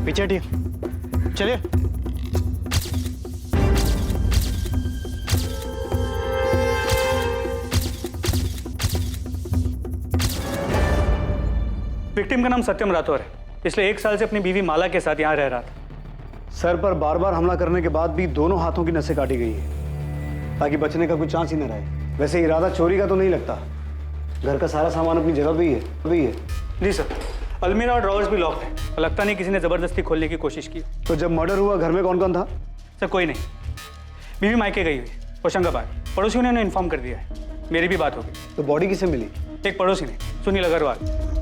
पीछे हटिए, चलिए। विक्टिम का नाम सत्यम राठौर है, पिछले 1 साल से अपनी बीवी माला के साथ यहाँ रह रहा था। सर पर बार बार हमला करने के बाद भी दोनों हाथों की नसें काटी गई है ताकि बचने का कोई चांस ही न रहे। वैसे इरादा चोरी का तो नहीं लगता, घर का सारा सामान अपनी जगह पे ही है। जी सर, अलमीरा और ड्रॉवर्स भी लॉक है और लगता नहीं किसी ने जबरदस्ती खोलने की कोशिश की। तो जब मर्डर हुआ घर में कौन कौन था? सर कोई नहीं, बीवी मायके गई हुई होशंगाबाद, पड़ोसियों ने उन्हें इन्फॉर्म कर दिया है। मेरी भी बात हो गई। तो बॉडी किसे मिली? एक पड़ोसी ने, सुनील अग्रवाल।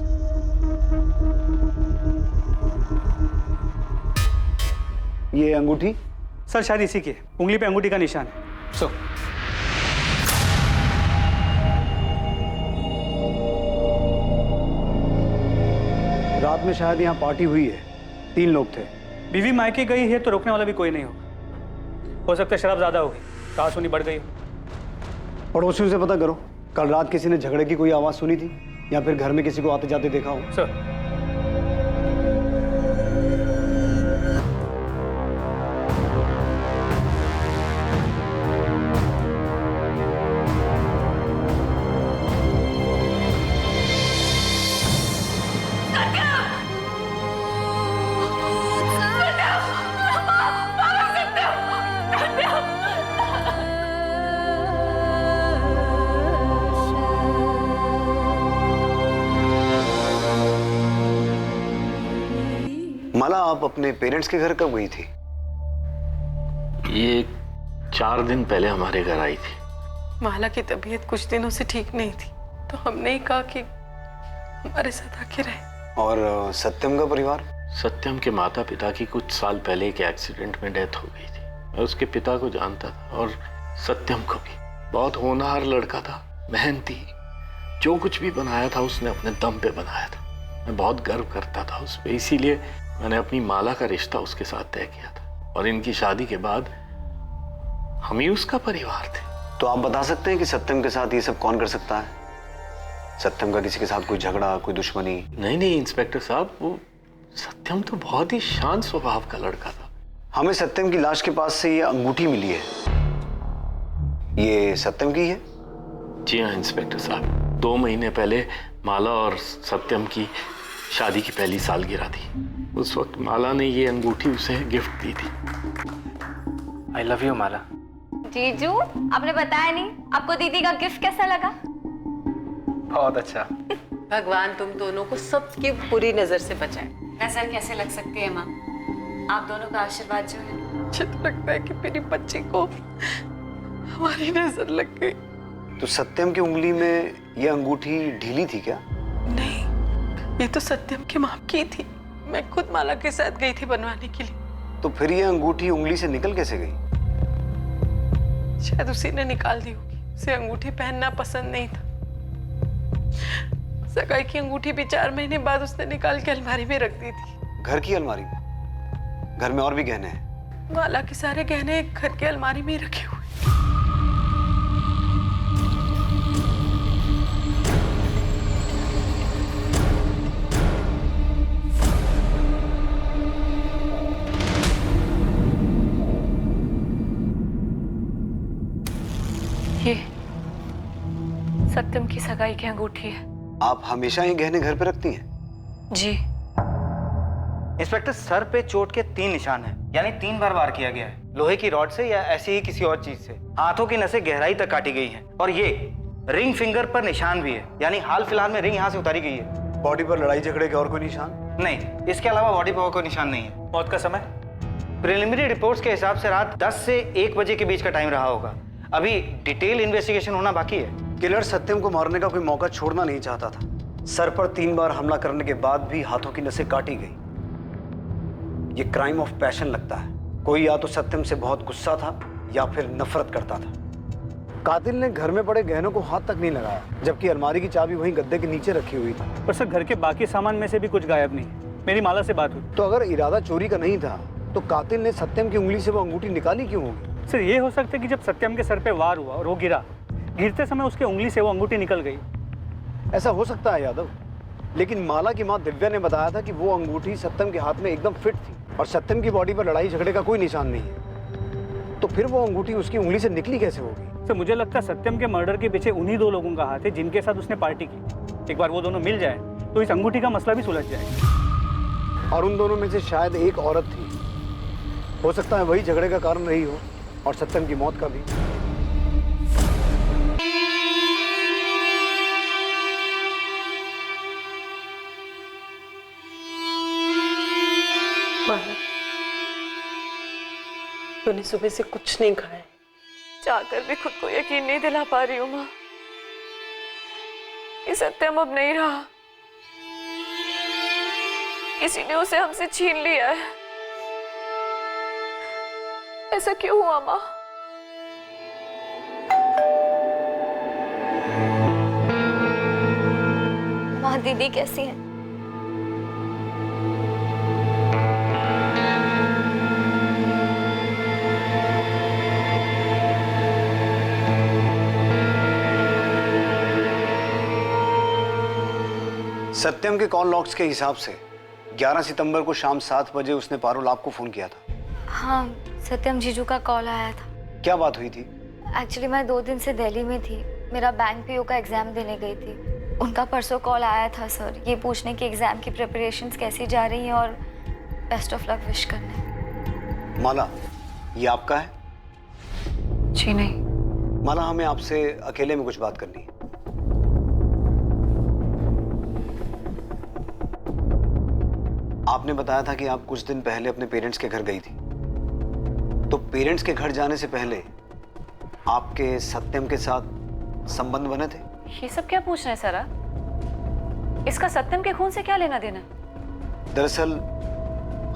ये अंगूठी? सर शायद इसी की है, उंगली पे अंगूठी का निशान है। सो रात में शायद यहाँ पार्टी हुई है, 3 लोग थे। बीवी मायके गई है तो रोकने वाला भी कोई नहीं होगा। हो सकता है शराब ज्यादा हो गई, कहासुनी बढ़ गई हो। पड़ोसियों से पता करो, कल रात किसी ने झगड़े की कोई आवाज सुनी थी या फिर घर में किसी को आते जाते देखा हो? सर माला, आप अपने पेरेंट्स के घर कब गई थी? ये 4 दिन पहले हमारे घर आई थी। माला की तबीयत कुछ दिनों से ठीक नहीं थी, तो हमने ही कहा कि हमारे साथ आके रहे। और सत्यम का परिवार? सत्यम के माता पिता की कुछ साल पहले एक एक्सीडेंट में डेथ हो गई थी। मैं उसके पिता को जानता था और सत्यम को भी। बहुत होनहार लड़का था, मेहनती, जो कुछ भी बनाया था उसने अपने दम पे बनाया था। मैं बहुत गर्व करता था उस पर, इसीलिए मैंने अपनी माला का रिश्ता उसके साथ तय किया था और इनकी शादी के बाद हम ही उसका परिवार थे। तो आप बता सकते हैं कि सत्यम के साथ ये सब कौन कर सकता है? सत्यम का किसी के साथ कोई झगड़ा, कोई दुश्मनी? नहीं इंस्पेक्टर साहब, वो सत्यम तो बहुत ही शांत स्वभाव का लड़का था। हमें सत्यम की लाश के पास से ये अंगूठी मिली है, ये सत्यम की है? जी हाँ इंस्पेक्टर साहब, 2 महीने पहले माला और सत्यम की शादी की पहली सालगिरह थी। उस वक्त माला ने ये अंगूठी उसे गिफ्ट दी थी। आई लव यू माला। जीजू, आपने बताया नहीं, आपको दीदी का गिफ्ट कैसा लगा? बहुत अच्छा। भगवान तुम दोनों को सबकी बुरी नजर से बचाए। नजर कैसे लग सकती है माँ, आप दोनों का आशीर्वाद जो है। मुझे तो लगता है कि मेरी बच्ची को हमारी नजर लग गई। तो सत्यम की उंगली में ये अंगूठी ढीली थी क्या? नहीं, ये तो सत्यम की माँ की थी। मैं खुद माला के साथ गई थी बनवाने के लिए। तो फिर ये अंगूठी उंगली से निकल कैसे गई? शायद उसी ने निकाल दी होगी, उसे अंगूठी पहनना पसंद नहीं था। सगाई की अंगूठी भी 4 महीने बाद उसने निकाल के अलमारी में रख दी थी। घर की अलमारी में? घर में और भी गहने हैं? माला के सारे गहने घर के अलमारी में ही रखे हुए। ये सत्यम की सगाई की अंगूठी है। आप हमेशा ये गहने घर पे रखती हैं? जी। इंस्पेक्टर, सर पे चोट के 3 निशान हैं, यानी 3 बार वार किया गया है। लोहे की रॉड से या ऐसी ही किसी और चीज से। हाथों की नसें गहराई तक काटी गई हैं और ये रिंग फिंगर पर निशान भी है, यानी हाल फिलहाल में रिंग यहाँ से उतारी गई है। बॉडी पर लड़ाई झगड़े के और कोई निशान? नहीं, इसके अलावा बॉडी पर और कोई निशान नहीं है। मौत का समय? प्रिलिमिनरी रिपोर्ट्स के हिसाब से रात 10 से 1 बजे के बीच का टाइम रहा होगा। अभी डिटेल इन्वेस्टिगेशन होना बाकी है। किलर सत्यम को मारने का कोई मौका छोड़ना नहीं चाहता था। सर पर 3 बार हमला करने के बाद भी हाथों की नसें काटी गई। ये क्राइम ऑफ पैशन लगता है। कोई या तो सत्यम से बहुत गुस्सा था या फिर नफरत करता था। कातिल ने घर में पड़े गहनों को हाथ तक नहीं लगाया, जबकि अलमारी की चाबी वहीं गद्दे के नीचे रखी हुई थी। पर सर घर के बाकी सामान में से भी कुछ गायब नहीं है। मेरी माला से बात हुई। तो अगर इरादा चोरी का नहीं था तो कातिल ने सत्यम की उंगली से वो अंगूठी निकाली क्यों होगी? सर ये हो सकता है कि जब सत्यम के सर पे वार हुआ और वो गिरा, गिरते समय उसके उंगली से वो अंगूठी निकल गई। ऐसा हो सकता है यादव, लेकिन माला की माँ दिव्या ने बताया था कि वो अंगूठी सत्यम के हाथ में एकदम फिट थी और सत्यम की बॉडी पर लड़ाई झगड़े का कोई निशान नहीं है। तो फिर वो अंगूठी उसकी उंगली से निकली कैसे होगी? सर मुझे लगता है सत्यम के मर्डर के पीछे उन्हीं दो लोगों का हाथ है जिनके साथ उसने पार्टी की। एक बार वो दोनों मिल जाए तो इस अंगूठी का मसला भी सुलझ जाएगा। और उन दोनों में से शायद एक औरत थी, हो सकता है वही झगड़े का कारण रही हो और सत्यम की मौत का भी। माला, तूने सुबह से कुछ नहीं खाया है। चाहकर भी खुद को यकीन नहीं दिला पा रही हूँ माँ। ये सत्यम अब नहीं रहा, किसी ने उसे हमसे छीन लिया है। ऐसा क्यों हुआ माँ? माँ दीदी कैसी है? सत्यम के कॉल लॉग्स के हिसाब से 11 सितंबर को शाम 7 बजे उसने पारुल आपको फोन किया था। हाँ, सत्यम जीजू का कॉल आया था। क्या बात हुई थी? एक्चुअली मैं 2 दिन से दिल्ली में थी, मेरा बैंक पीओ का एग्जाम देने गई थी। उनका परसों कॉल आया था सर, ये पूछने की एग्जाम की प्रिपरेशंस कैसी जा रही हैं और बेस्ट ऑफ लक विश करने। माला, ये आपका है? जी नहीं। माला, हमें आपसे अकेले में कुछ बात करनी है। आपने बताया था कि आप कुछ दिन पहले अपने पेरेंट्स के घर गई थी, तो पेरेंट्स के घर जाने से पहले आपके सत्यम के साथ संबंध बने थे? ये सब क्या पूछ रहे हैं सर आप? इसका सत्यम के खून से क्या लेना देना? दरअसल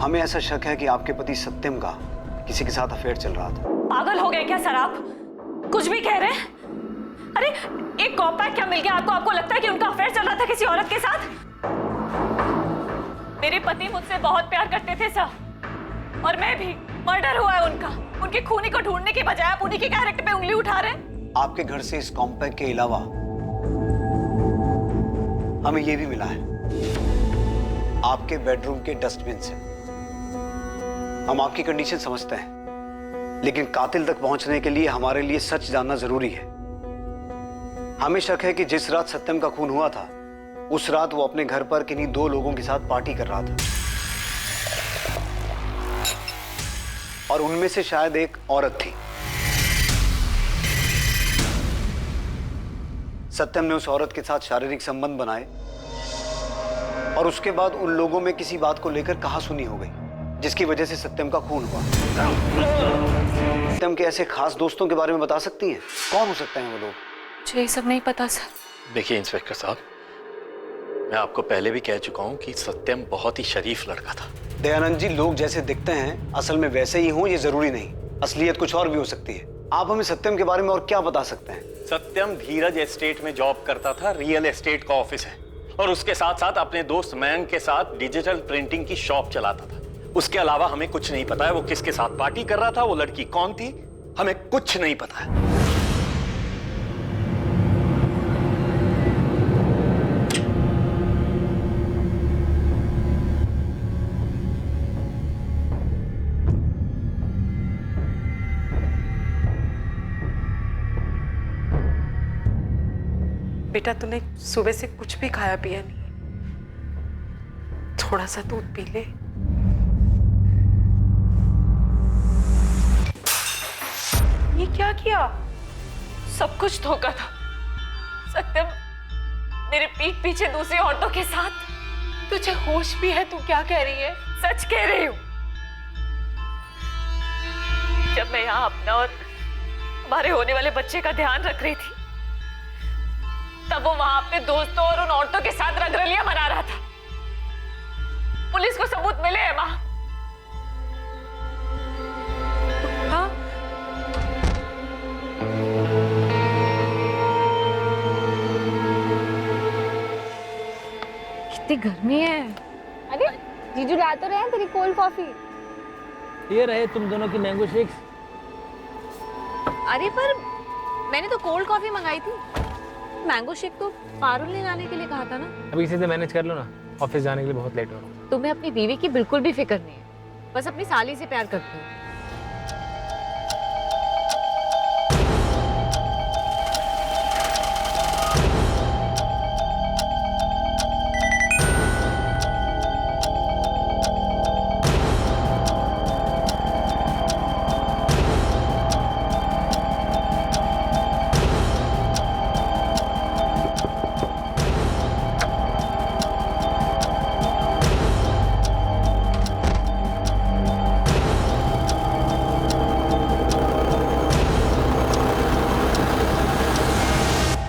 हमें ऐसा शक है कि आपके पति सत्यम का किसी के साथ अफेयर चल रहा था। पागल हो गए क्या सर आप? कुछ भी कह रहे हैं? अरे एक कॉम्पैक्ट क्या मिल गया आपको? आपको लगता है कि उनका अफेयर चल रहा था किसी औरत के साथ? मेरे पति मुझसे बहुत प्यार करते थे सर, और मैं भी। मर्डर हुआ है उनका, उनके खूनी को ढूंढने के बजाय आप उन्हीं के कैरेक्टर पे उंगली उठा रहे हैं। आपके घर से इस कॉम्पैक्ट के अलावा हमें यह भी मिला है आपके बेडरूम के डस्टबिन से। हम आपकी कंडीशन समझते हैं, लेकिन कातिल तक पहुंचने के लिए हमारे लिए सच जानना जरूरी है। हमें शक है कि जिस रात सत्यम का खून हुआ था, उस रात वो अपने घर पर किन्हीं 2 लोगों के साथ पार्टी कर रहा था, और उनमें से शायद एक औरत थी। सत्यम ने उस औरत के साथ शारीरिक संबंध बनाए और उसके बाद उन लोगों में किसी बात को लेकर कहासुनी हो गई, जिसकी वजह से सत्यम का खून हुआ। सत्यम के ऐसे खास दोस्तों के बारे में बता सकती हैं? कौन हो सकते हैं वो लोग? मुझे ये सब नहीं पता सर। देखिए इंस्पेक्टर साहब, मैं आपको पहले भी कह चुका हूं कि सत्यम बहुत ही शरीफ लड़का था। दयानंद जी, लोग जैसे दिखते हैं असल में वैसे ही हों ये जरूरी नहीं, असलियत कुछ और भी हो सकती है। आप हमें सत्यम के बारे में और क्या बता सकते हैं? सत्यम धीरज एस्टेट में जॉब करता था, रियल एस्टेट का ऑफिस है, और उसके साथ साथ अपने दोस्त मयंक के साथ डिजिटल प्रिंटिंग की शॉप चलाता था। उसके अलावा हमें कुछ नहीं पता है वो किसके साथ पार्टी कर रहा था, वो लड़की कौन थी, हमें कुछ नहीं पता है। बेटा, तूने सुबह से कुछ भी खाया पिया नहीं, थोड़ा सा दूध पी ले। ये क्या किया? सब कुछ धोखा था। सत्यम मेरे पीठ पीछे दूसरी औरतों के साथ। तुझे होश भी है? तू क्या कह रही है? सच कह रही हूँ। जब मैं यहाँ अपना और हमारे होने वाले बच्चे का ध्यान रख रही थी, तब वो वहां अपने दोस्तों और उन औरतों के साथ रंगरलियां मना रहा था। पुलिस को सबूत मिले हैं मां। हाँ? कितनी गर्मी है। अरे जीजू ला तो रहे हैं तेरी कोल्ड कॉफी। ये रहे तुम दोनों की मैंगो शेक्स। अरे पर मैंने तो कोल्ड कॉफी मंगाई थी। मैंगो शेक तो पारुल ने लाने के लिए कहा था ना। अभी इसी से मैनेज कर लो ना, ऑफिस जाने के लिए बहुत लेट हो रहा हूँ। तुम्हें अपनी बीवी की बिल्कुल भी फिक्र नहीं है, बस अपनी साली से प्यार करती हो।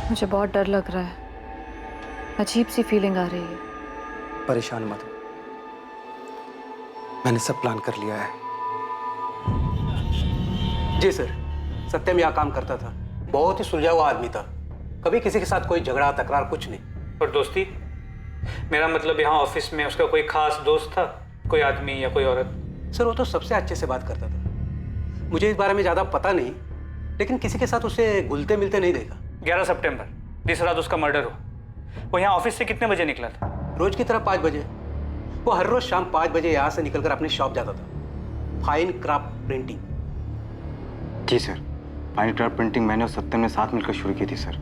मुझे बहुत डर लग रहा है, अजीब सी फीलिंग आ रही है। परेशान मत हो, मैंने सब प्लान कर लिया है। जी सर, सत्यम यहाँ काम करता था, बहुत ही सुलझा हुआ आदमी था, कभी किसी के साथ कोई झगड़ा तकरार कुछ नहीं। और दोस्ती, मेरा मतलब यहाँ ऑफिस में उसका कोई खास दोस्त था, कोई आदमी या कोई औरत? सर वो तो सबसे अच्छे से बात करता था, मुझे इस बारे में ज़्यादा पता नहीं, लेकिन किसी के साथ उसे घुलते मिलते नहीं देखा। 11 सितंबर जिस रात उसका मर्डर हो, वो यहाँ ऑफिस से कितने बजे निकला था? रोज की तरह 5 बजे। वो हर रोज शाम 5 बजे यहाँ से निकलकर अपनी शॉप जाता था, फाइन क्राफ्ट प्रिंटिंग। जी सर, फाइन क्राफ्ट प्रिंटिंग मैंने और सत्यम ने साथ मिलकर शुरू की थी सर।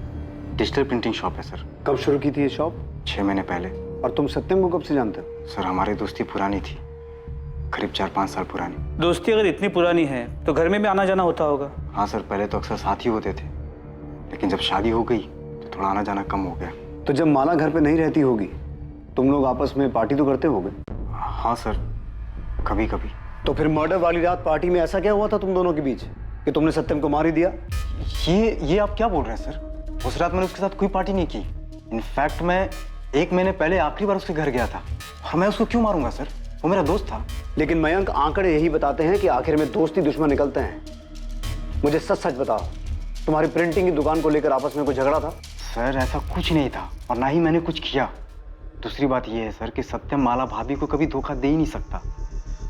डिजिटल प्रिंटिंग शॉप है सर। कब शुरू की थी ये शॉप? 6 महीने पहले। और तुम सत्यम को कब से जानते हो? सर हमारी दोस्ती पुरानी थी, करीब 4-5 साल पुरानी। दोस्ती अगर इतनी पुरानी है तो घर में भी आना जाना होता होगा? हाँ सर, पहले तो अक्सर साथ ही होते थे, लेकिन जब शादी हो गई तो थोड़ा आना जाना कम हो गया। तो जब माला घर पे नहीं रहती होगी, तुम लोग आपस में पार्टी तो करते होगे? हाँ सर, कभी कभी। तो फिर मर्डर वाली रात पार्टी में ऐसा क्या हुआ था तुम दोनों के बीच कि तुमने सत्यम को मार ही दिया? ये आप क्या बोल रहे हैं सर? उस रात मैंने उसके साथ कोई पार्टी नहीं की। इनफैक्ट मैं 1 महीने पहले आखिरी बार उसके घर गया था, और मैं उसको क्यों मारूंगा सर? वो मेरा दोस्त था। लेकिन मयंक, आंकड़े यही बताते हैं कि आखिर में दोस्ती दुश्मन निकलते हैं। मुझे सच सच बताओ, तुम्हारी प्रिंटिंग की दुकान को लेकर आपस में कोई झगड़ा था? सर ऐसा कुछ नहीं था, और ना ही मैंने कुछ किया। दूसरी बात यह है सर कि सत्यम माला भाभी को कभी धोखा दे ही नहीं सकता।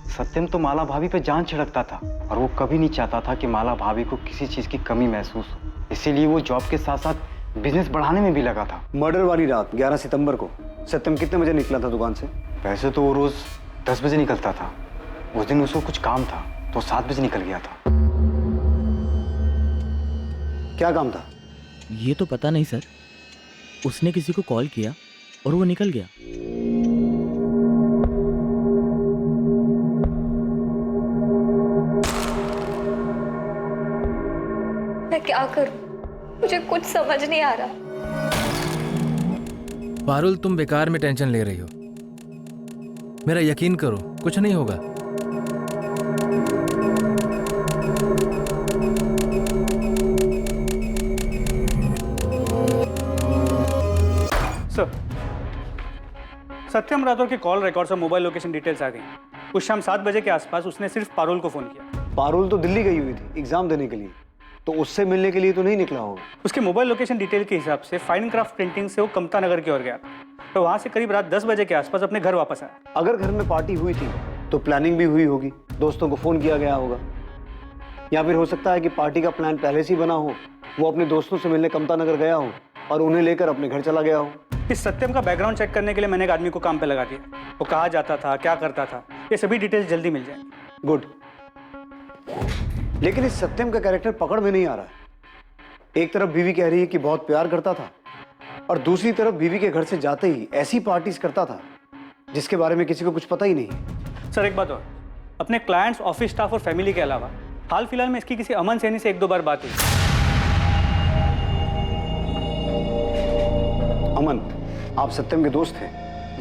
सत्यम तो माला भाभी पे जान छिड़कता था, और वो कभी नहीं चाहता था कि माला भाभी को किसी चीज की कमी महसूस हो। इसीलिए वो जॉब के साथ साथ बिजनेस बढ़ाने में भी लगा था। मर्डर वाली रात 11 सितंबर को सत्यम कितने बजे निकला था दुकान से? वैसे तो वो रोज 10 बजे निकलता था, उस दिन उसको कुछ काम था तो 7 बजे निकल गया था। क्या काम था? ये तो पता नहीं सर, उसने किसी को कॉल किया और वो निकल गया। मैं क्या करूं? मुझे कुछ समझ नहीं आ रहा। पारुल, तुम बेकार में टेंशन ले रही हो, मेरा यकीन करो कुछ नहीं होगा। सर, सत्यम राठौर के कॉल रिकॉर्ड्स और मोबाइल लोकेशन डिटेल्स आ गई। उस शाम 7 बजे के आसपास उसने सिर्फ पारुल को फोन किया। पारुल तो दिल्ली गई हुई थी एग्जाम देने के लिए, तो उससे मिलने के लिए तो नहीं निकला होगा। उसके मोबाइल लोकेशन डिटेल के हिसाब से फाइन क्राफ्ट प्रिंटिंग से वो कमता नगर की ओर गया था, तो वहां से करीब रात 10 बजे के आसपास अपने घर वापस आया। अगर घर में पार्टी हुई थी तो प्लानिंग भी हुई होगी, दोस्तों को फोन किया गया होगा, या फिर हो सकता है कि पार्टी का प्लान पहले से ही बना हो, वो अपने दोस्तों से मिलने कमता नगर गया हो और उन्हें लेकर अपने घर चला गया हो। इस सत्यम का बैकग्राउंड चेक करने के लिए मैंने एक आदमी को काम पे लगा दिया। वो कहाँ जाता था, क्या करता था, ये सभी डिटेल्स जल्दी मिल जाएंगी। गुड। लेकिन इस सत्यम का कैरेक्टर पकड़ में नहीं आ रहा है। एक तरफ बीवी कह रही है कि बहुत प्यार करता था, और दूसरी तरफ बीवी के घर से जाते ही ऐसी पार्टीज करता था जिसके बारे में किसी को कुछ पता ही नहीं है। सर एक बात और, अपने क्लाइंट्स, ऑफिस स्टाफ और फैमिली के अलावा हाल फिलहाल में इसकी किसी अमन सैनी से 1-2 बार बात हुई। अमन, आप सत्यम के दोस्त थे?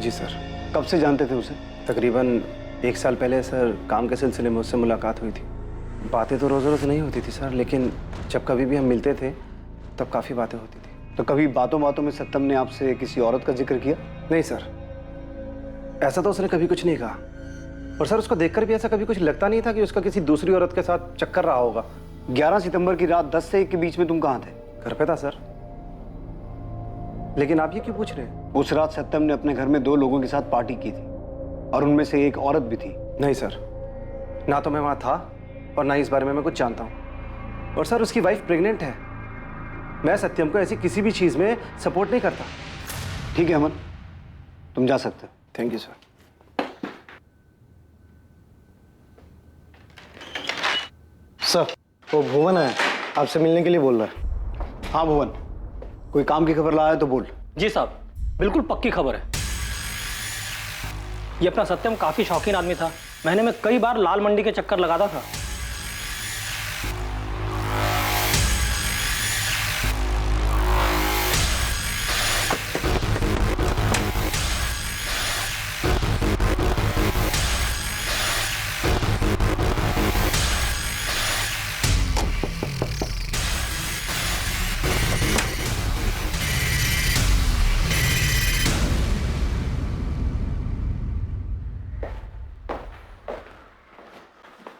जी सर। कब से जानते थे उसे? तकरीबन 1 साल पहले सर, काम के सिलसिले में उससे मुलाकात हुई थी। बातें तो रोज़ रोज़ नहीं होती थी सर, लेकिन जब कभी भी हम मिलते थे तब काफ़ी बातें होती थी। तो कभी बातों बातों में सत्यम ने आपसे किसी औरत का जिक्र किया? नहीं सर, ऐसा तो उसने कभी कुछ नहीं कहा, और सर उसको देखकर भी ऐसा कभी कुछ लगता नहीं था कि उसका किसी दूसरी औरत के साथ चक्कर रहा होगा। 11 सितंबर की रात 10 से 1 के बीच में तुम कहाँ थे? घर पे था सर। लेकिन आप ये क्यों पूछ रहे हैं? उस रात सत्यम ने अपने घर में 2 लोगों के साथ पार्टी की थी, और उनमें से एक औरत भी थी। नहीं सर, ना तो मैं वहाँ था और ना ही इस बारे में मैं कुछ जानता हूँ। और सर उसकी वाइफ प्रेग्नेंट है, मैं सत्यम को ऐसी किसी भी चीज में सपोर्ट नहीं करता। ठीक है अमन, तुम जा सकते हो। Thank you sir. सर, वो भुवन है, आपसे मिलने के लिए बोल रहा है। हाँ भुवन, कोई काम की खबर लाया तो बोल। जी साहब, बिल्कुल पक्की खबर है। ये अपना सत्यम काफी शौकीन आदमी था। महीने में कई बार लाल मंडी के चक्कर लगाता था।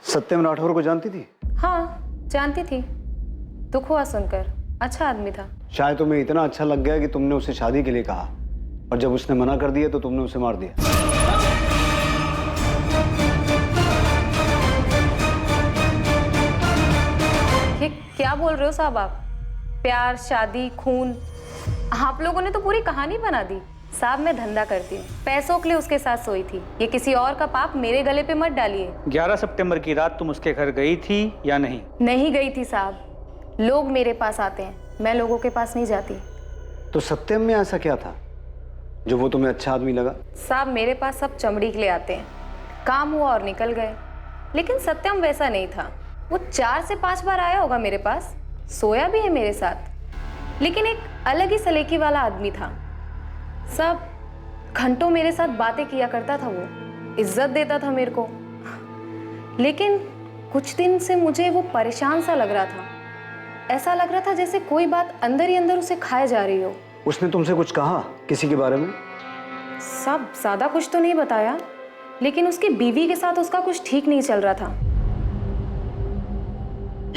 सत्यम राठौर को जानती थी? हाँ, जानती थी। दुख हुआ सुनकर। अच्छा आदमी था। शायद तुम्हें इतना अच्छा लग गया कि तुमने उसे शादी के लिए कहा, और जब उसने मना कर दिया तो तुमने उसे मार दिया। ये क्या बोल रहे हो साहब आप? प्यार, शादी, खून, आप लोगों ने तो पूरी कहानी बना दी। साहब मैं धंधा करती हूँ, पैसों के लिए उसके साथ सोई थी। ये किसी और का पाप मेरे गले पे मत डालिए। 11 सितंबर की रात तुम उसके घर गई थी या नहीं? नहीं गई थी साहब। लोग मेरे पास आते हैं, मैं लोगों के पास नहीं जाती। तो सत्यम में ऐसा क्या था जो वो तुम्हें अच्छा आदमी लगा? साहब मेरे पास सब चमड़ी के लिए आते हैं। काम हुआ और निकल गए। लेकिन सत्यम वैसा नहीं था। वो 4 से 5 बार आया होगा मेरे पास, सोया भी है मेरे साथ। लेकिन एक अलग ही सलीके वाला आदमी था। सब घंटों मेरे साथ बातें किया करता था। वो इज्जत देता था मेरे को। लेकिन कुछ दिन से मुझे वो परेशान सा लग रहा था। ऐसा लग रहा था जैसे कोई बात अंदर ही अंदर उसे खाए जा रही हो। उसने तुमसे कुछ कहा किसी के बारे में? सब ज्यादा कुछ तो नहीं बताया, लेकिन उसकी बीवी के साथ उसका कुछ ठीक नहीं चल रहा था।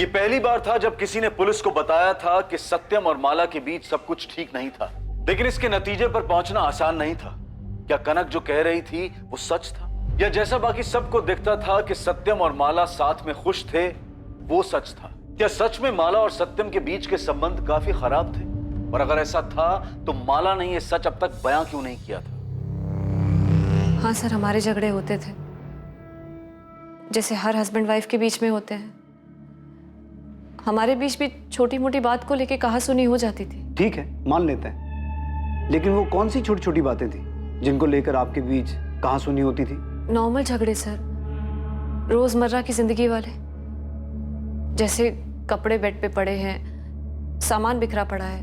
ये पहली बार था जब किसी ने पुलिस को बताया था कि सत्यम और माला के बीच सब कुछ ठीक नहीं था। लेकिन इसके नतीजे पर पहुंचना आसान नहीं था। क्या कनक जो कह रही थी वो सच था, या जैसा बाकी सबको दिखता था कि सत्यम और माला साथ में खुश थे वो सच था? क्या सच में माला और सत्यम के बीच के संबंध काफी खराब थे? और अगर ऐसा था तो माला ने ये सच अब तक बयां क्यों नहीं किया था? हाँ सर, हमारे झगड़े होते थे जैसे हर हस्बैंड वाइफ के बीच में होते हैं। हमारे बीच भी छोटी मोटी बात को लेके कहा सुनी हो जाती थी। ठीक है, मान लेते हैं। लेकिन वो कौन सी छोटी छोटी बातें थी जिनको लेकर आपके बीच कहा सुनी होती थी? नॉर्मल झगड़े सर, रोजमर्रा की जिंदगी वाले। जैसे कपड़े बेड पे पड़े हैं, सामान बिखरा पड़ा है,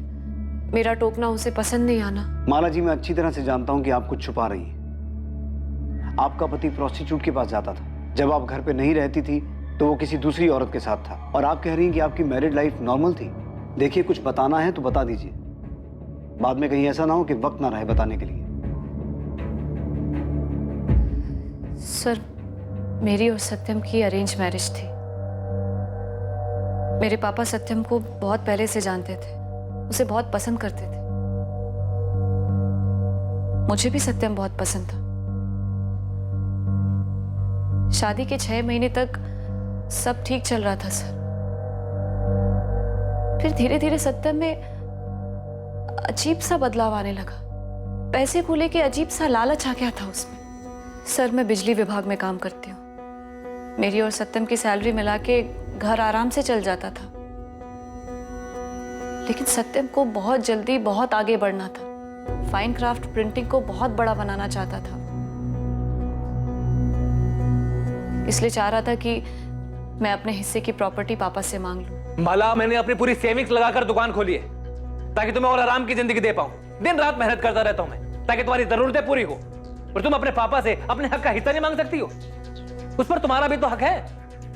मेरा टोकना उसे पसंद नहीं आना। माला जी, मैं अच्छी तरह से जानता हूं कि आप कुछ छुपा रही हैं। आपका पति प्रोस्टिट्यूट के पास जाता था। जब आप घर पे नहीं रहती थी तो वो किसी दूसरी औरत के साथ था। और आप कह रही हैं कि आपकी मैरिड लाइफ नॉर्मल थी। देखिए, कुछ बताना है तो बता दीजिए, बाद में कहीं ऐसा ना हो कि वक्त ना रहे बताने के लिए। सर, मेरी और सत्यम की अरेंज मैरिज थी। मेरे पापा सत्यम को बहुत पहले से जानते थे, उसे बहुत पसंद करते थे। मुझे भी सत्यम बहुत पसंद था। शादी के 6 महीने तक सब ठीक चल रहा था सर। फिर धीरे धीरे सत्यम में अजीब सा बदलाव आने लगा। पैसे को लेके अजीब सा लालच आ गया था उसमें। सर, मैं बिजली विभाग में काम करती हूँ। मेरी और सत्यम की सैलरी मिला के घर आराम से चल जाता था। लेकिन सत्यम को बहुत जल्दी बहुत आगे बढ़ना था। फाइन क्राफ्ट प्रिंटिंग को बहुत बड़ा बनाना चाहता था। इसलिए चाह रहा था कि मैं अपने हिस्से की प्रॉपर्टी पापा से मांग लूं। माला, मैंने अपनी पूरी सेविंग्स लगाकर दुकान खोली है ताकि तुम्हें और आराम की जिंदगी दे पाऊं। दिन रात मेहनत करता रहता हूं मैं ताकि तुम्हारी जरूरतें पूरी हो। और तुम अपने पापा से अपने हक का हिस्सा नहीं मांग सकती हो? उस पर तुम्हारा भी तो हक है।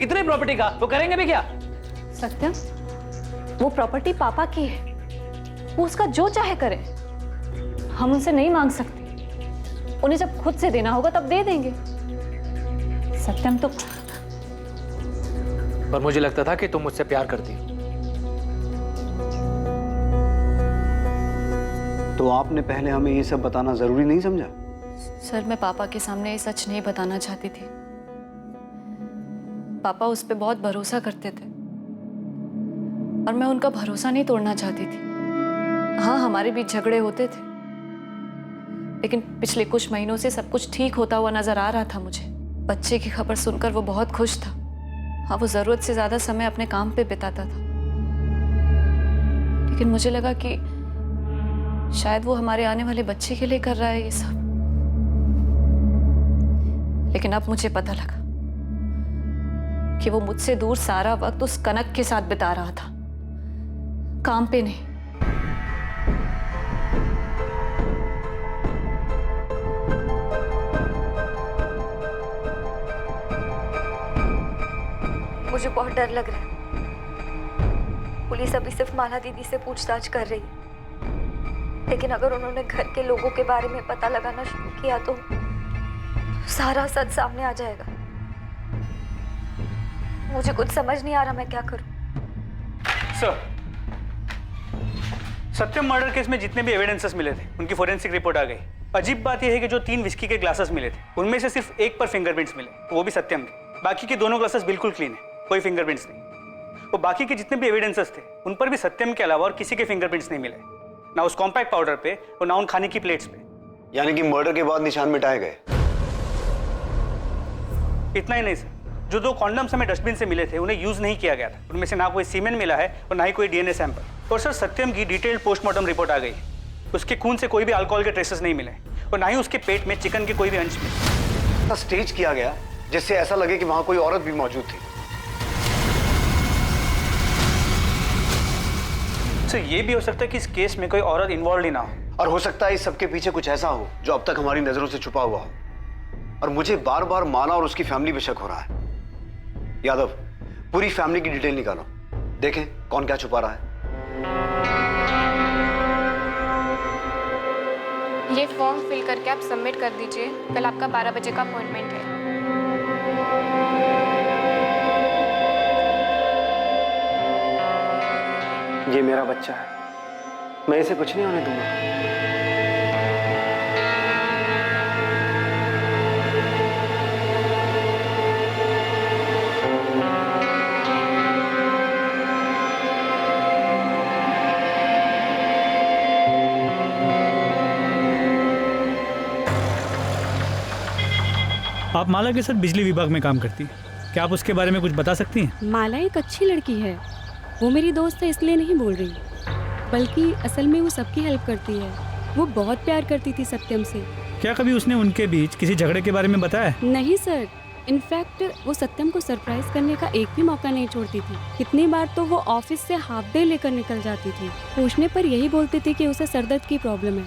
इतनी प्रॉपर्टी का वो करेंगे भी क्या? सत्यम, वो प्रॉपर्टी पापा की है, वो उसका जो चाहे करे। हम उनसे नहीं मांग सकते। उन्हें जब खुद से देना होगा तब दे देंगे। सत्यम तो पर मुझे लगता था कि तुम मुझसे प्यार करती हो। तो आपने पहले हमें ये सब बताना जरूरी नहीं समझा? सर, मैं पापा के सामने ये सच नहीं बताना चाहती थी। पापा उस पर बहुत भरोसा करते थे। और मैं उनका भरोसा नहीं तोड़ना चाहती थी। हाँ, हमारे बीच झगड़े होते थे, लेकिन पिछले कुछ महीनों से सब कुछ ठीक होता हुआ नजर आ रहा था मुझे। बच्चे की खबर सुनकर वो बहुत खुश था। हाँ, वो जरूरत से ज्यादा समय अपने काम पे बिताता था, लेकिन मुझे लगा कि शायद वो हमारे आने वाले बच्चे के लिए कर रहा है ये सब। लेकिन अब मुझे पता लगा कि वो मुझसे दूर सारा वक्त उस कनक के साथ बिता रहा था, काम पे नहीं। मुझे बहुत डर लग रहा है। पुलिस अभी सिर्फ माला दीदी से पूछताछ कर रही है, लेकिन अगर उन्होंने घर के लोगों के बारे में पता लगाना शुरू किया तो सारा सच सामने आ जाएगा। मुझे कुछ समझ नहीं आ रहा मैं क्या करूं। सर, सत्यम मर्डर केस में जितने भी एविडेंसेस मिले थे उनकी फोरेंसिक रिपोर्ट आ गई। अजीब बात यह है कि जो 3 विस्की के ग्लासेस मिले थे उनमें से सिर्फ एक पर फिंगरप्रिंट्स मिले, वो भी सत्यम के। बाकी के दोनों ग्लासेस बिल्कुल क्लीन है, कोई फिंगरप्रिंट्स नहीं। वो बाकी के जितने भी एविडेंसेस थे उन पर भी सत्यम के अलावा और किसी के फिंगरप्रिंट्स नहीं मिले, ना उस कॉम्पैक्ट पाउडर पे और ना उन खाने की प्लेट्स पे। यानी कि मर्डर के बाद निशान मिटाए गए। इतना ही नहीं सर, जो 2 कॉन्डम्स हमें डस्टबिन से मिले थे उन्हें यूज नहीं किया गया था। उनमें से ना कोई सीमेन मिला है और ना ही कोई डीएनए सैंपल। और सर, सत्यम की डिटेल्ड पोस्टमार्टम रिपोर्ट आ गई। उसके खून से कोई भी अल्कोहल के ट्रेसेस नहीं मिले और ना ही उसके पेट में चिकन के कोई भी अंश मिले। स्टेज किया गया जिससे ऐसा लगे कि वहां कोई औरत भी मौजूद थी। सर, ये भी हो सकता है कि इस केस में कोई औरत इन्वॉल्व ही ना हो, और हो सकता है इस सबके पीछे कुछ ऐसा हो जो अब तक हमारी नजरों से छुपा हुआ हो। और मुझे बार बार माला और उसकी फैमिली पे शक हो रहा है। यादव, पूरी फैमिली की डिटेल निकालो, देखें कौन क्या छुपा रहा है। ये फॉर्म फिल करके आप सबमिट कर दीजिए। कल आपका 12 बजे का अपॉइंटमेंट है। ये मेरा बच्चा है, मैं इसे कुछ नहीं होने दूंगा। आप माला के साथ बिजली विभाग में काम करती हैं, क्या आप उसके बारे में कुछ बता सकती हैं? माला एक अच्छी लड़की है, वो मेरी दोस्त है इसलिए नहीं बोल रही, बल्कि असल में वो सबकी हेल्प करती है। वो बहुत प्यार करती थी सत्यम से। क्या कभी उसने उनके बीच किसी झगड़े के बारे में बताया? नहीं सर, इनफैक्ट वो सत्यम को सरप्राइज करने का एक भी मौका नहीं छोड़ती थी। कितनी बार तो वो ऑफिस से हाफ डे लेकर निकल जाती थी। पूछने पर यही बोलती थी कि उसे सरदर्द की प्रॉब्लम है,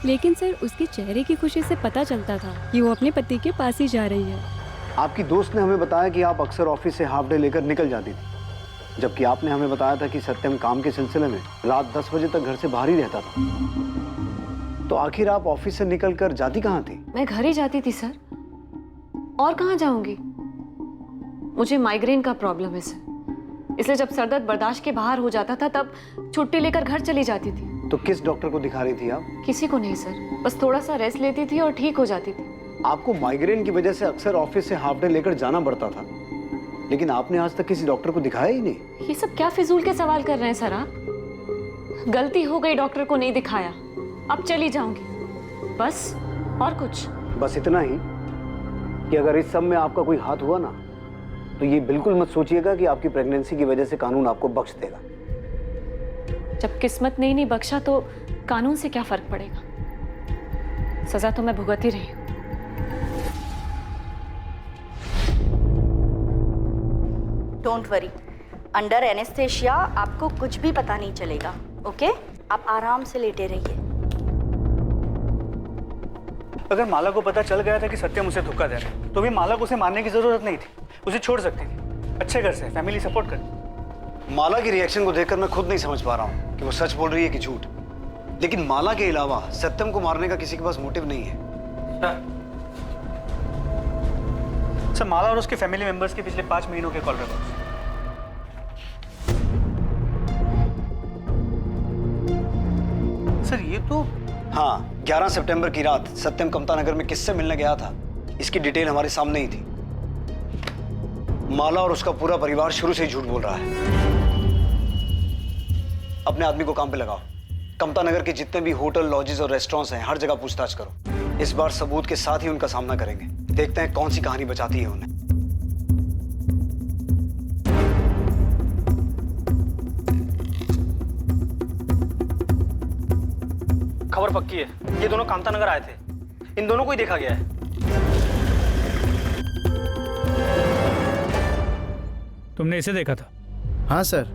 लेकिन सर उसके चेहरे की खुशी से पता चलता था कि वो अपने पति के पास ही जा रही है। आपकी दोस्त ने हमें बताया कि आप अक्सर ऑफिस से हाफ डे लेकर निकल जाती थी, जबकि आपने हमें बताया था कि सत्यम काम के सिलसिले में रात 10 बजे तक घर से बाहर ही रहता था। तो आखिर आप ऑफिस से निकलकर जाती कहाँ थी? मैं घर ही जाती थी सर, और कहाँ जाऊंगी? मुझे माइग्रेन का प्रॉब्लम है सर, इसलिए जब सर दर्द बर्दाश्त के बाहर हो जाता था तब छुट्टी लेकर घर चली जाती थी। तो किस डॉक्टर को दिखा रही थी आप? किसी को नहीं सर, बस थोड़ा सा रेस्ट लेती थी और ठीक हो जाती थी। आपको माइग्रेन की वजह से अक्सर ऑफिस से हाफ डे लेकर जाना पड़ता था, लेकिन आपने आज तक किसी डॉक्टर को दिखाया ही नहीं। ये सब क्या फिजूल के सवाल कर रहे हैं सर आप? गलती हो गई, डॉक्टर को नहीं दिखाया, अब चली जाऊंगी बस, और कुछ? बस इतना ही कि अगर इस सब में आपका कोई हाथ हुआ ना, तो ये बिल्कुल मत सोचिएगा कि आपकी प्रेगनेंसी की वजह से कानून आपको बख्श देगा। जब किस्मत ने ही नहीं बख्शा तो कानून से क्या फर्क पड़ेगा? सजा तो मैं भुगत ही रही हूँ। डोंट वरी, अंडर एनेस्थेशिया आपको कुछ भी पता नहीं चलेगा। ओके, आप आराम से लेटे रहिए। अगर माला को पता चल गया था कि सत्यम उसे धोखा दे रहा है, तो भी माला को उसे मारने की जरूरत नहीं थी, उसे छोड़ सकती थी। अच्छे घर से, फैमिली सपोर्ट कर। माला की रिएक्शन को देखकर मैं खुद नहीं समझ पा रहा हूँ कि वो सच बोल रही है कि झूठ। लेकिन माला के अलावा सत्यम को मारने का किसी के पास मोटिव नहीं है। सर, माला और उसके फैमिली मेंबर्स के पिछले 5 महीनों के कॉल रिकॉर्ड्स। सर, ये तो हाँ, 11 सितंबर की रात सत्यम कमता नगर में किससे मिलने गया था, इसकी डिटेल हमारे सामने ही थी। माला और उसका पूरा परिवार शुरू से ही झूठ बोल रहा है। अपने आदमी को काम पे लगाओ। कमता नगर के जितने भी होटल, लॉजेस और रेस्टोरेंट्स हैं, हर जगह पूछताछ करो। इस बार सबूत के साथ ही उनका सामना करेंगे। देखते हैं कौन सी कहानी बचाती है उन्हें। खबर पक्की है, ये दोनों कामता नगर आए थे। इन दोनों को ही देखा गया है। तुमने इसे देखा था? हाँ सर,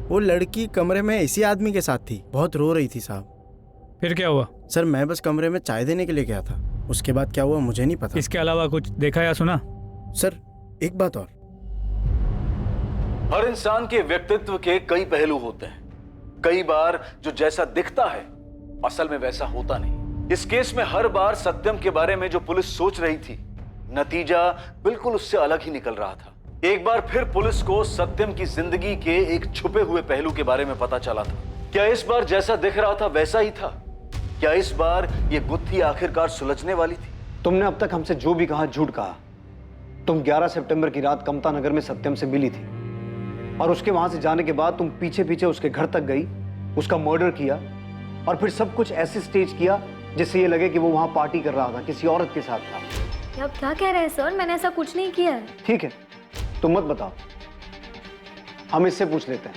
वो लड़की कमरे में इसी आदमी के साथ थी, बहुत रो रही थी साहब। फिर क्या हुआ? सर मैं बस कमरे में चाय देने के लिए गया था, उसके बाद क्या हुआ मुझे नहीं पता। इसके अलावा कुछ देखा या सुना? सर एक बात और, हर इंसान के व्यक्तित्व के कई पहलू होते हैं। कई बार जो जैसा दिखता है असल में वैसा होता नहीं। इस केस में हर बार सत्यम के बारे में जो पुलिस सोच रही थी, नतीजा बिल्कुल उससे अलग ही निकल रहा था। एक बार फिर पुलिस को सत्यम की जिंदगी के एक छुपे हुए पहलू के बारे में पता चला था। क्या इस बार जैसा दिख रहा था वैसा ही था? क्या इस बार ये गुत्थी आखिरकार सुलझने वाली थी? तुमने अब तक हमसे जो भी कहा झूठ कहा। तुम 11 सितंबर की रात कमता नगर में सत्यम से मिली थी और उसके वहां से जाने के बाद तुम पीछे पीछे उसके घर तक गई, उसका मर्डर किया और फिर सब कुछ ऐसे स्टेज किया जिससे ये लगे कि वो वहां पार्टी कर रहा था, किसी औरत के साथ था। आप क्या कह रहे हैं सर? मैंने ऐसा कुछ नहीं किया है। ठीक है, तुम मत बताओ, हम इससे पूछ लेते हैं।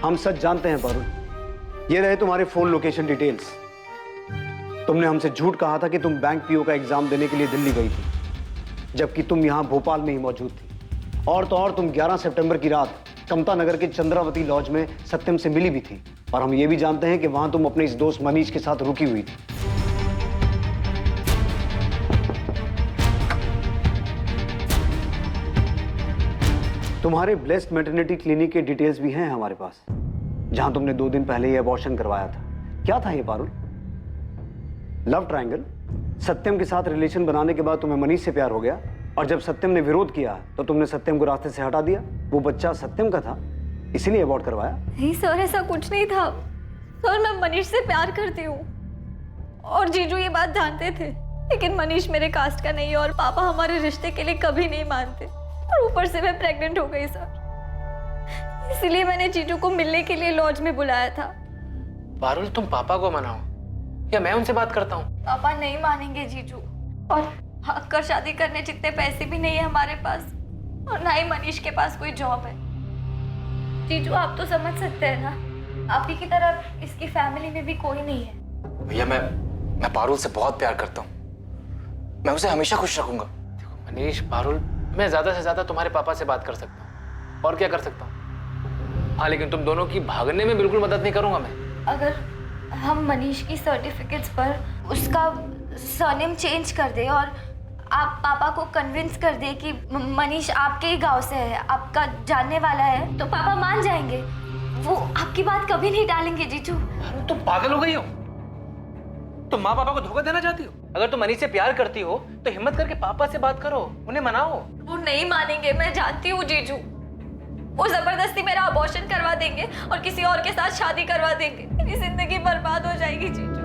हम सच जानते हैं पारुल। ये रहे तुम्हारे फोन लोकेशन डिटेल्स। तुमने हमसे झूठ कहा था कि तुम बैंक पीओ का एग्जाम देने के लिए दिल्ली गई थी, जबकि तुम यहां भोपाल में ही मौजूद थी। और तो और तुम 11 सितंबर की रात कमता नगर के चंद्रावती लॉज में सत्यम से मिली भी थी। और हम ये भी जानते हैं कि वहां तुम अपने इस दोस्त मनीष के साथ रुकी हुई थी। तुम्हारे ब्लेस्ड मैटरनिटी क्लिनिक के डिटेल्स भी हैं हमारे पास, जहां तुमने 2 दिन पहले ये अबॉर्शन करवाया था। क्या था ये पारुल? Love triangle? सत्यम के साथ रिलेशन बनाने के बाद तुम्हें मनीष से प्यार हो गया और जब सत्यम ने विरोध किया तो तुमने सत्यम को रास्ते से हटा दिया। वो बच्चा सत्यम का था, इसीलिए अबॉर्ट करवाया। नहीं सर, ऐसा कुछ नहीं था सर। मैं मनीष से प्यार करती हूँ और जीजू ये बात जानते थे, लेकिन मनीष मेरे कास्ट का नहीं है और पापा हमारे रिश्ते के लिए कभी नहीं मानते। और ऊपर से मैं प्रेग्नेंट हो गई सर, इसीलिए मैंने जीजू को मिलने के लिए लॉज में बुलाया था। पारुल, तुम पापा को मनाओ या मैं उनसे बात करता हूँ? पापा नहीं मानेंगे जीजू, और हक कर शादी करने जितने पैसे भी नहीं है हमारे पास, और ना ही मनीष के पास कोई जॉब है। जीजू आप तो समझ सकते हैं ना, आप ही की तरह इसकी फैमिली में भी कोई नहीं है। भैया मैं पारुल से बहुत प्यार करता हूँ, मैं उसे हमेशा खुश रखूंगा। देखो मनीष, पारुल, मैं ज्यादा से ज्यादा तुम्हारे पापा से बात कर सकता हूँ, और क्या कर सकता हूँ। हाँ, लेकिन तुम दोनों की भागने में बिल्कुल मदद नहीं करूंगा मैं। अगर हम मनीष की सर्टिफिकेट्स पर उसका सरनेम चेंज कर दे और आप पापा को कन्विंस कर दे कि मनीष आपके ही गांव से है, आपका जानने वाला है, तो पापा मान जाएंगे। वो आपकी बात कभी नहीं टालेंगे जीजू। तुम पागल हो गई हो? तुम माँ पापा को धोखा देना चाहती हो? अगर तुम मनीष से प्यार करती हो तो हिम्मत करके पापा से बात करो, उन्हें मनाओ। वो नहीं मानेंगे, मैं जानती हूँ जीजू। वो जबरदस्ती मेरा अबॉर्शन करवा देंगे और किसी और के साथ शादी करवा देंगे। मेरी जिंदगी बर्बाद हो जाएगी जीजू।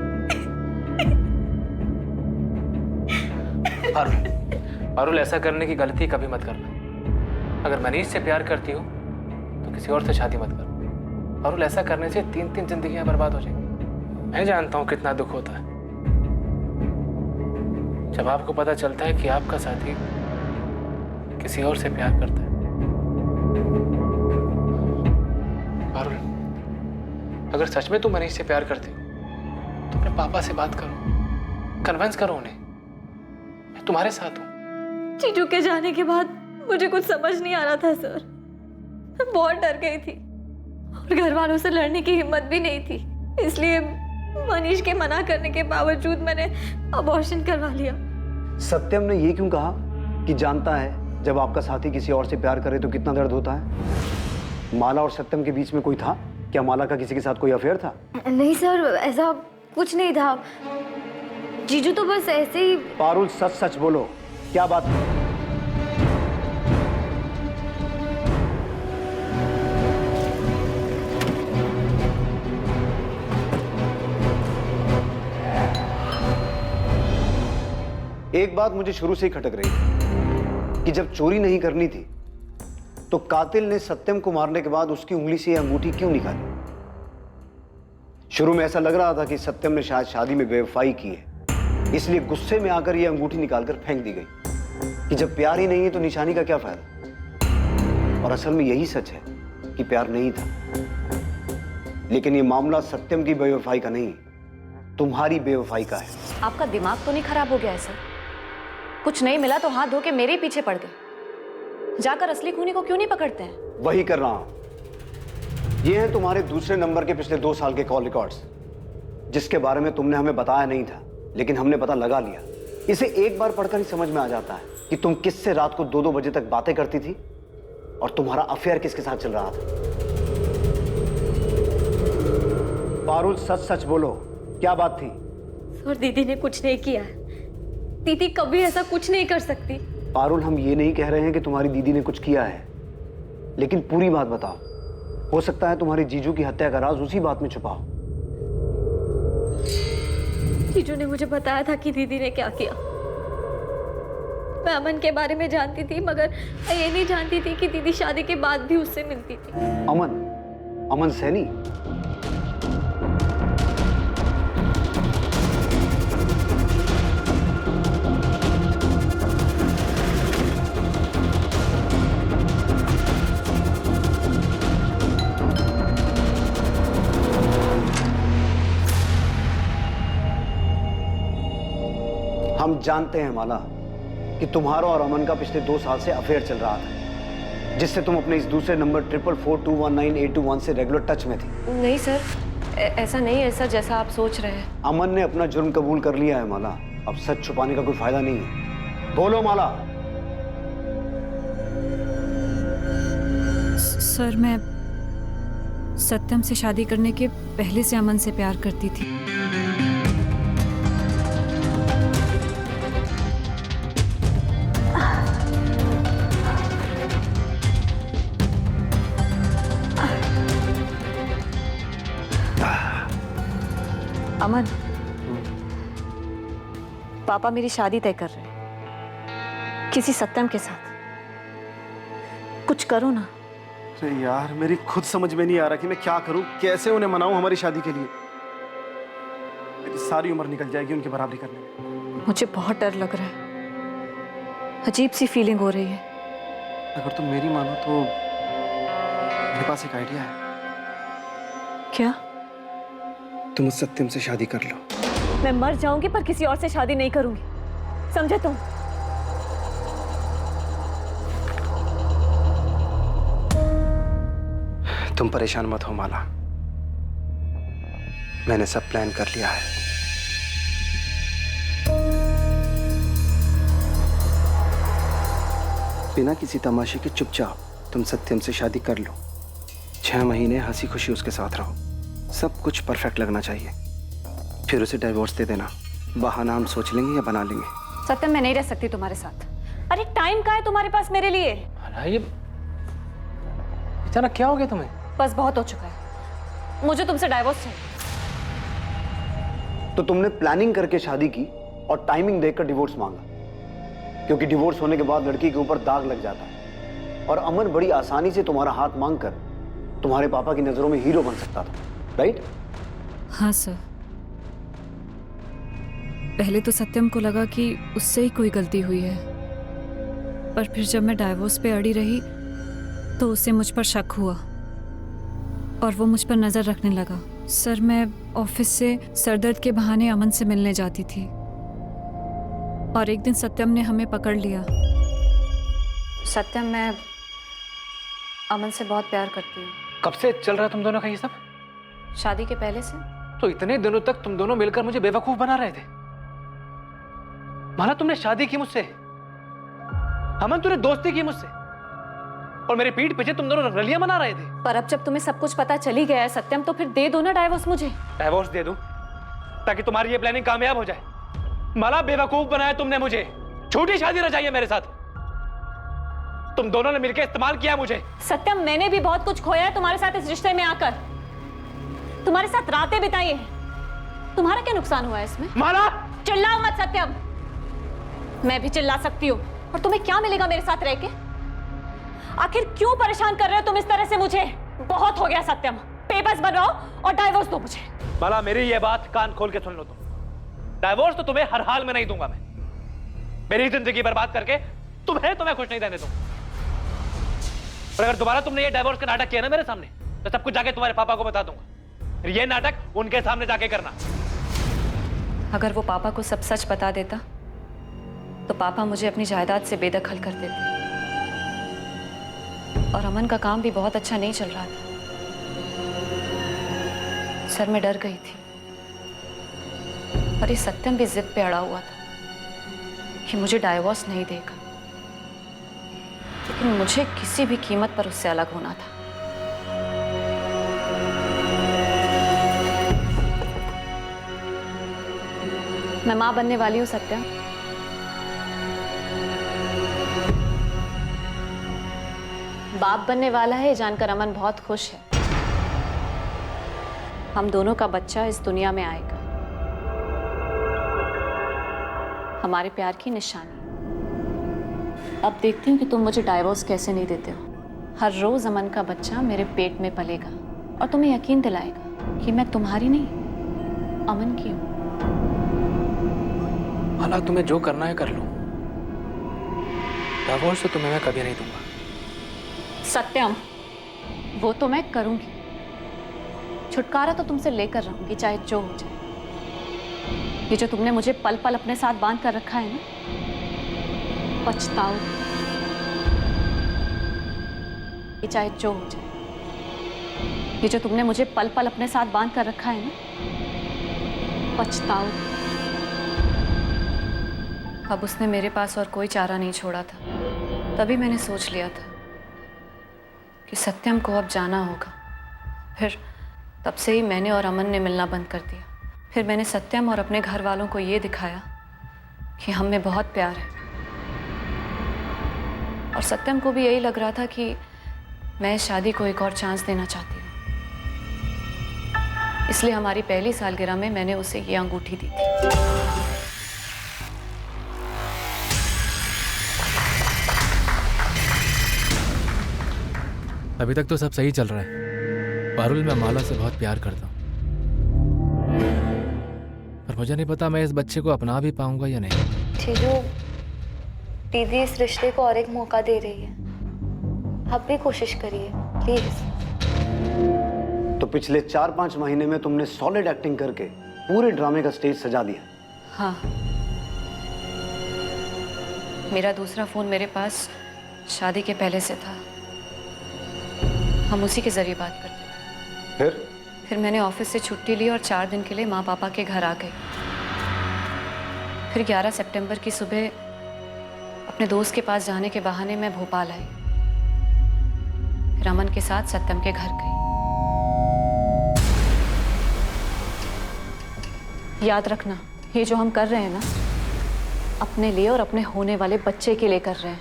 पारुल, ऐसा करने की गलती कभी मत करना। अगर मनीष से प्यार करती हो तो किसी और से शादी मत करो। पारुल, ऐसा करने से 3-3 जिंदगियां बर्बाद हो जाएंगी। मैं जानता हूं कितना दुख होता है जब आपको पता चलता है कि आपका साथी किसी और से प्यार करता है। पारुल, अगर सच में तुम मनीष से प्यार करते हो तो अपने पापा से बात करो, कन्विंस करो उन्हें। मैं तुम्हारे साथ हूं। जीजू के जाने के बाद मुझे कुछ समझ नहीं आ रहा था सर। मैं बहुत डर गई थी और घर वालों से लड़ने की हिम्मत भी नहीं थी, इसलिए मनीष के मना करने के बावजूद मैंने अबॉर्शन करवा लिया। सत्यम ने ये क्यों कहा कि जानता है जब आपका साथी किसी और से प्यार करे तो कितना दर्द होता है? माला और सत्यम के बीच में कोई था क्या? माला का किसी के साथ कोई अफेयर था? नहीं सर, ऐसा कुछ नहीं था। जीजू तो बस ऐसे ही। पारुल, सच सच बोलो, क्या बात है? एक बात मुझे शुरू से ही खटक रही है। कि जब चोरी नहीं करनी थी तो कातिल ने सत्यम को मारने के बाद उसकी उंगली से यह अंगूठी क्यों निकाली? शुरू में ऐसा लग रहा था कि सत्यम ने शायद शादी में बेवफाई की है, इसलिए गुस्से में आकर यह अंगूठी निकालकर फेंक दी गई कि जब प्यार ही नहीं है तो निशानी का क्या फायदा। और असल में यही सच है कि प्यार नहीं था। लेकिन यह मामला सत्यम की बेवफाई का नहीं, तुम्हारी बेवफाई का है। आपका दिमाग तो नहीं खराब हो गया है सर? कुछ नहीं मिला तो हाथ धो के मेरे ही पीछे पड़ गए। जाकर असली खूनी को क्यों नहीं पकड़ते हैं? वही कर रहा हूं। ये हैं तुम्हारे दूसरे नंबर के पिछले 2 साल के कॉल रिकॉर्ड्स, जिसके बारे में तुमने हमें बताया नहीं था, लेकिन हमने पता लगा लिया। इसे एक बार पढ़कर ही समझ में आ जाता है कि तुम किससे रात को 2-2 बजे तक बातें करती थी और तुम्हारा अफेयर किसके साथ चल रहा था। पारुल, सच सच बोलो, क्या बात थी? सर, दीदी ने कुछ नहीं किया है। दीदी कभी ऐसा कुछ नहीं कर सकती। पारुल, हम ये नहीं कह रहे हैं कि तुम्हारी दीदी ने कुछ किया है, लेकिन पूरी बात बताओ। हो सकता है तुम्हारी जीजू की हत्या का राज उसी बात में छुपा हो। जीजू ने मुझे बताया था कि दीदी ने क्या किया। मैं अमन के बारे में जानती थी, मगर मैं ये नहीं जानती थी कि दीदी शादी के बाद भी उससे मिलती थी। अमन सैनी? हम जानते हैं माला कि तुम्हारा और अमन का पिछले 2 साल से अफेयर चल रहा था, जिससे तुम अपने इस दूसरे नंबर 444219821 से रेगुलर टच में थी। नहीं सर, ऐसा नहीं है सर जैसा आप सोच रहे हैं। अमन ने अपना जुर्म कबूल कर लिया है माला। अब सच छुपाने का कोई फायदा नहीं है। बोलो माला। सर, मैं सत्यम से शादी करने के पहले से अमन से प्यार करती थी। अमन, पापा मेरी शादी तय कर रहे हैं किसी सत्यम के साथ। कुछ करो ना। अरे यार, मेरी खुद समझ में नहीं आ रहा कि मैं क्या करूं, कैसे उन्हें मनाऊं हमारी शादी के लिए। मेरी सारी उम्र निकल जाएगी उनकी बराबरी करने में। मुझे बहुत डर लग रहा है, अजीब सी फीलिंग हो रही है। अगर तुम मेरी मानो तो मेरे पास एक आइडिया है। क्या? तुम उस सत्यम से शादी कर लो। मैं मर जाऊंगी पर किसी और से शादी नहीं करूंगी, समझे तुम? तुम परेशान मत हो माला, मैंने सब प्लान कर लिया है। बिना किसी तमाशे के चुपचाप तुम सत्यम से शादी कर लो। 6 महीने हंसी खुशी उसके साथ रहो, सब कुछ परफेक्ट लगना चाहिए। फिर उसे डिवोर्स दे देना। बहाना हम सोच लेंगे या बना लेंगे। सत्यम, मैं नहीं रह सकती तुम्हारे साथ। अरे टाइम कहाँ है तुम्हारे पास मेरे लिए? ये अचानक क्या हो गया तुम्हें? बस बहुत हो चुका है, मुझे तुमसे डाइवोर्स चाहिए। तो तुमने प्लानिंग करके शादी की और टाइमिंग देखकर डिवोर्स मांगा, क्योंकि डिवोर्स होने के बाद लड़की के ऊपर दाग लग जाता है। और अमन बड़ी आसानी से तुम्हारा हाथ मांगकर तुम्हारे पापा की नजरों में हीरो बन सकता था, राइट? हाँ सर, पहले तो सत्यम को लगा कि उससे ही कोई गलती हुई है, पर फिर जब मैं डाइवोर्स पे अड़ी रही तो उसे मुझ पर शक हुआ और वो मुझ पर नजर रखने लगा। सर, मैं ऑफिस से सरदर्द के बहाने अमन से मिलने जाती थी और एक दिन सत्यम ने हमें पकड़ लिया। सत्यम, मैं अमन से बहुत प्यार करती हूँ। कब से चल रहा है तुम दोनों का ये सब? शादी के पहले से। तो इतने दिनों तक तुम दोनों मिलकर मुझे बेवकूफ बना रहे थे। माना तुमने शादी की मुझसे, अमन तूने दोस्ती की मुझसे, और मेरे पीठ पीछे तुम दोनों रलियां मना रहे थे। पर अब जब तुम्हें सब कुछ पता चल ही गया है सत्यम, तो फिर दे दो ना डाइवोर्स मुझे। डाइवोर्स दे दूं ताकि तुम्हारी ये प्लानिंग कामयाब हो जाए? माला, बेवकूफ बनाया तुमने मुझे, झूठी शादी रचाई है मेरे साथ। तुम दोनों ने मिलकर इस्तेमाल किया मुझे। सत्यम, मैंने भी बहुत कुछ खोया है तुम्हारे साथ इस रिश्ते में आकर, तुम्हारे साथ रातें बिताई हैं। तुम्हारा क्या नुकसान हुआ है इसमें? माला, चिल्लाओ मत सत्यम। मैं भी चिल्ला सकती हूँ, और तुम्हें क्या मिलेगा मेरे साथ रह के? आखिर क्यों परेशान कर रहे हो तुम इस तरह से मुझे? बहुत हो गया सत्यम, पेपर्स बनवाओ और डाइवोर्स दो मुझे। माला, मेरी ये बात कान खोल के सुन लो तुम। डाइवोर्स तो तुम्हें हर हाल में नहीं दूंगा मैं। मेरी जिंदगी बर्बाद करके तुम्हें खुश नहीं रहने दूंगा। और अगर दोबारा तुमने ये डाइवोर्स का नाटक किया ना मेरे सामने, तो सब कुछ जाके तुम्हारे पापा को बता दूंगा। फिर ये नाटक उनके सामने जाके करना। अगर वो पापा को सब सच बता देता तो पापा मुझे अपनी जायदाद से बेदखल कर देते। और अमन का काम भी बहुत अच्छा नहीं चल रहा था। सर मैं डर गई थी। और ये सत्यम भी जिद पे अड़ा हुआ था कि मुझे डाइवोर्स नहीं देगा, लेकिन मुझे किसी भी कीमत पर उससे अलग होना था। मैं मां बनने वाली हूं सत्यम। बाप बनने वाला है, जानकर अमन बहुत खुश है। हम दोनों का बच्चा इस दुनिया में आएगा, हमारे प्यार की निशानी। अब देखती हूँ कि तुम मुझे डाइवोर्स कैसे नहीं देते हो। हर रोज अमन का बच्चा मेरे पेट में पलेगा और तुम्हें यकीन दिलाएगा कि मैं तुम्हारी नहीं, अमन की हूँ। माला, तुम्हें जो करना है कर लो। डाइवोर्स तो तुम्हें मैं कभी नहीं दूंगा। सत्यम, वो तो मैं करूंगी। छुटकारा तो तुमसे लेकर रहूंगी, चाहे जो हो जाए। ये जो तुमने मुझे पल पल अपने साथ बांध कर रखा है ना, पछताओ। ये चाहे जो हो जाए। ये जो तुमने मुझे पल पल अपने साथ बांध कर रखा है ना, पछताओ। अब उसने मेरे पास और कोई चारा नहीं छोड़ा था। तभी मैंने सोच लिया था कि सत्यम को अब जाना होगा। फिर तब से ही मैंने और अमन ने मिलना बंद कर दिया। फिर मैंने सत्यम और अपने घर वालों को ये दिखाया कि हम में बहुत प्यार है। और सत्यम को भी यही लग रहा था कि मैं इस शादी को एक और चांस देना चाहती हूँ। इसलिए हमारी पहली सालगिरह में मैंने उसे ये अंगूठी दी थी। अभी तक तो सब सही चल रहा है। पारुल, मैं माला से बहुत प्यार करता हूँ, पर मुझे नहीं पता मैं इस बच्चे को अपना भी पाऊंगा या नहीं। जीजू, दीदी इस रिश्ते को और एक मौका दे रही है। आप भी कोशिश करिए प्लीज। तो पिछले 4-5 महीने में तुमने सॉलिड एक्टिंग करके पूरे ड्रामे का स्टेज सजा दिया। हाँ, मेरा दूसरा फोन मेरे पास शादी के पहले से था। हम उसी के जरिए बात करते थे। फिर मैंने ऑफिस से छुट्टी ली और 4 दिन के लिए माँ पापा के घर आ गई। फिर 11 सितंबर की सुबह अपने दोस्त के पास जाने के बहाने मैं भोपाल आई। फिर अमन के साथ सत्यम के घर गई। याद रखना, ये जो हम कर रहे हैं ना, अपने लिए और अपने होने वाले बच्चे के लिए कर रहे हैं।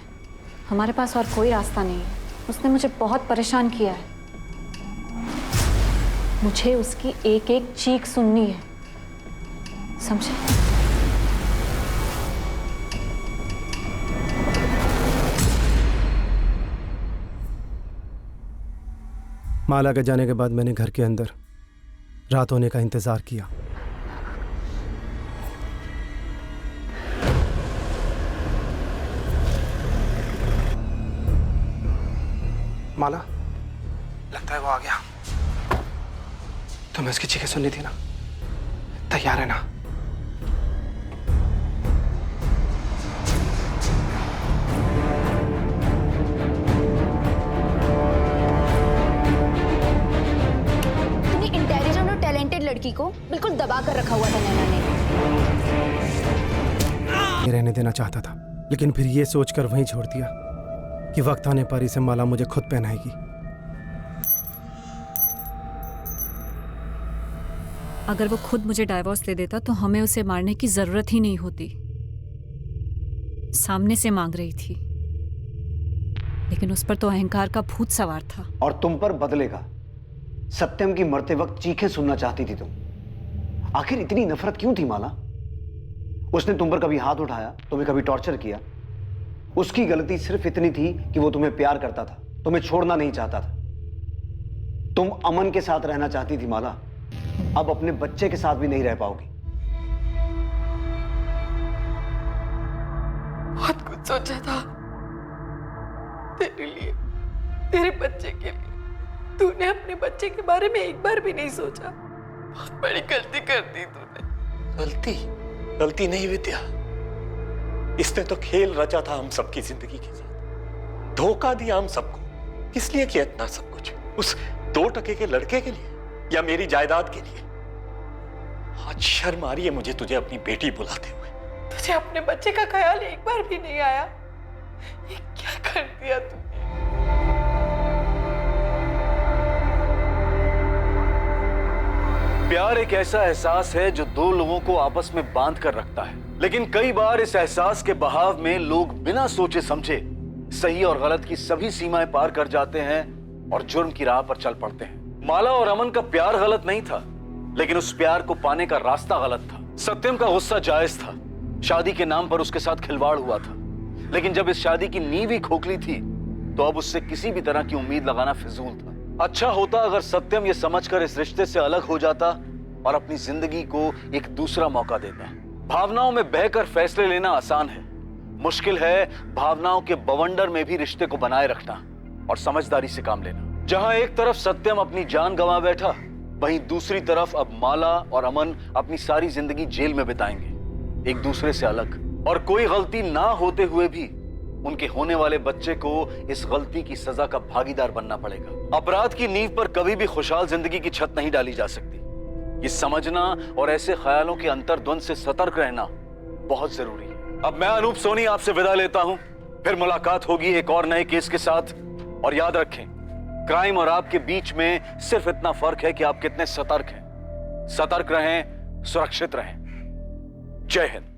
हमारे पास और कोई रास्ता नहीं है। उसने मुझे बहुत परेशान किया है। मुझे उसकी एक एक चीख सुननी है, समझे? माला के जाने के बाद मैंने घर के अंदर रात होने का इंतजार किया। माला, लगता है वो आ गया। तुम्हें उसकी चीखें सुननी थी ना? तैयार है ना? इतनी इंटेलिजेंट और टैलेंटेड लड़की को बिल्कुल दबा कर रखा हुआ था नैना ने। ये रहने देना चाहता था, लेकिन फिर ये सोचकर वहीं छोड़ दिया कि वक्त आने पर इसे माला मुझे खुद पहनाएगी। अगर वो खुद मुझे डाइवोर्स दे देता तो हमें उसे मारने की जरूरत ही नहीं होती। सामने से मांग रही थी, लेकिन उस पर तो अहंकार का भूत सवार था। और तुम पर बदले का। सत्यम की मरते वक्त चीखें सुनना चाहती थी तुम। आखिर इतनी नफरत क्यों थी माला? उसने तुम पर कभी हाथ उठाया, तुम्हें कभी टॉर्चर किया? उसकी गलती सिर्फ इतनी थी कि वो तुम्हें प्यार करता था, तुम्हें छोड़ना नहीं चाहता था। तुम अमन के साथ रहना चाहती थी माला, अब अपने बच्चे के साथ भी नहीं रह पाओगी। बहुत कुछ सोचा था तेरे लिए, तेरे बच्चे के लिए। तूने अपने बच्चे के बारे में एक बार भी नहीं सोचा। बहुत बड़ी गलती कर दी तूने। गलती नहीं विद्या, इसने तो खेल रचा था हम सबकी जिंदगी के साथ, धोखा दिया हम सबको। किस लिए किया इतना सब कुछ? उस 2 टके के लड़के के लिए या मेरी जायदाद के लिए? आज शर्म आ रही है मुझे तुझे अपनी बेटी बुलाते हुए। तुझे अपने बच्चे का ख्याल एक बार भी नहीं आया? ये क्या कर दिया तूने? प्यार एक ऐसा एहसास है जो 2 लोगों को आपस में बांध कर रखता है, लेकिन कई बार इस एहसास के बहाव में लोग बिना सोचे समझे सही और गलत की सभी सीमाएं पार कर जाते हैं और जुर्म की राह पर चल पड़ते हैं। माला और अमन का प्यार गलत नहीं था, लेकिन उस प्यार को पाने का रास्ता गलत था। सत्यम का गुस्सा जायज था, शादी के नाम पर उसके साथ खिलवाड़ हुआ था, लेकिन जब इस शादी की नींव ही खोखली थी तो अब उससे किसी भी तरह की उम्मीद लगाना फिजूल था। अच्छा होता अगर सत्यम ये समझकर इस रिश्ते से अलग हो जाता और अपनी जिंदगी को एक दूसरा मौका देता। भावनाओं में बहकर फैसले लेना आसान है, मुश्किल है भावनाओं के बवंडर में भी रिश्ते को बनाए रखना और समझदारी से काम लेना। जहां एक तरफ सत्यम अपनी जान गंवा बैठा, वहीं दूसरी तरफ अब माला और अमन अपनी सारी जिंदगी जेल में बिताएंगे, एक दूसरे से अलग। और कोई गलती ना होते हुए भी उनके होने वाले बच्चे को इस गलती की सजा का भागीदार बनना पड़ेगा। अपराध की नींव पर कभी भी खुशहाल जिंदगी की छत नहीं डाली जा सकती। ये समझना और ऐसे ख्यालों के अंतर्द्वंद से सतर्क रहना बहुत जरूरी है। अब मैं अनूप सोनी आपसे विदा लेता हूं, फिर मुलाकात होगी एक और नए केस के साथ। और याद रखें, क्राइम और आपके बीच में सिर्फ इतना फर्क है कि आप कितने सतर्क हैं। सतर्क रहें, सुरक्षित रहें। जय हिंद।